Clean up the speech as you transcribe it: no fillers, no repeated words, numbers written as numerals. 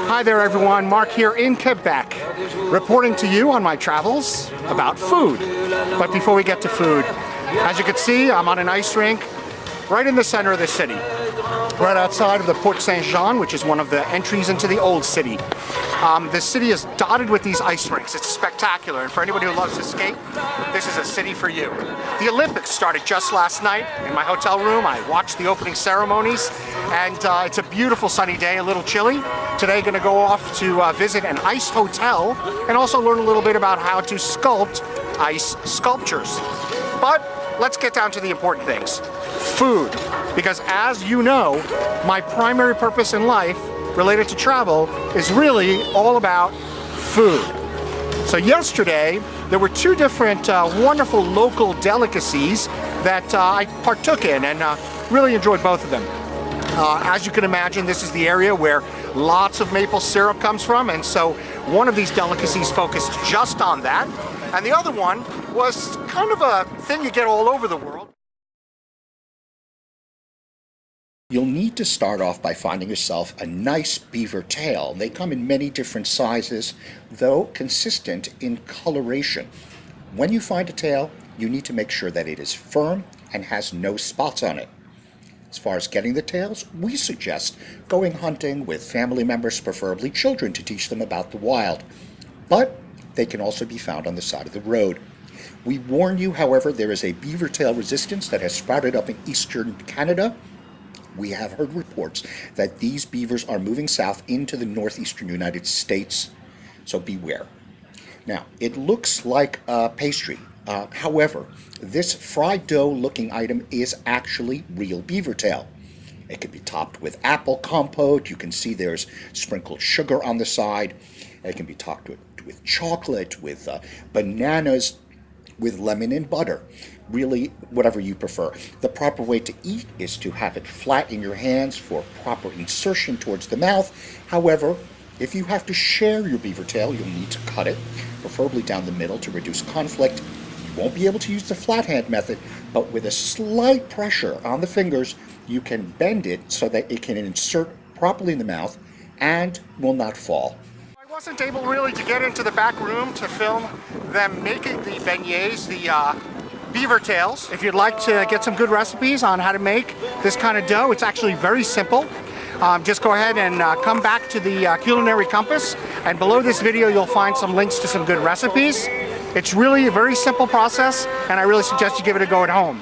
Hi there everyone, Mark here in Quebec, reporting to you on my travels about food. But before we get to food, as you can see, I'm on an ice rink right in the center of the city, right outside of the Porte Saint-Jean, which is one of the entries into the old city. The city is dotted with these ice rinks. It's spectacular, and for anybody who loves to skate, this is a city for you. The Olympics started just last night in my hotel room. I watched the opening ceremonies, and it's a beautiful sunny day, a little chilly. Today, going to go off to visit an ice hotel and also learn a little bit about how to sculpt ice sculptures. But let's get down to the important things. Food, because as you know, my primary purpose in life related to travel is really all about food. So yesterday, there were two different wonderful local delicacies that I partook in and really enjoyed both of them. As you can imagine, this is the area where lots of maple syrup comes from, and so one of these delicacies focused just on that, and the other one was kind of a thing you get all over the world. You'll need to start off by finding yourself a nice beaver tail. They come in many different sizes, though consistent in coloration. When you find a tail, you need to make sure that it is firm and has no spots on it. As far as getting the tails, we suggest going hunting with family members, preferably children, to teach them about the wild. But they can also be found on the side of the road. We warn you, however, there is a beaver tail resistance that has sprouted up in eastern Canada. We have heard reports that these beavers are moving south into the northeastern United States, so beware. Now, it looks like a pastry. However, this fried dough looking item is actually real beaver tail. It can be topped with apple compote. You can see there's sprinkled sugar on the side. It can be topped with chocolate, with bananas, with lemon and butter. Really, whatever you prefer. The proper way to eat is to have it flat in your hands for proper insertion towards the mouth. However, if you have to share your beaver tail, you'll need to cut it, preferably down the middle to reduce conflict. You won't be able to use the flat hand method, but with a slight pressure on the fingers, you can bend it so that it can insert properly in the mouth and will not fall. I wasn't able really to get into the back room to film them making the beignets, the beaver tails. If you'd like to get some good recipes on how to make this kind of dough, it's actually very simple. Just go ahead and come back to the Culinary Compass, and below this video you'll find some links to some good recipes. It's really a very simple process, and I really suggest you give it a go at home.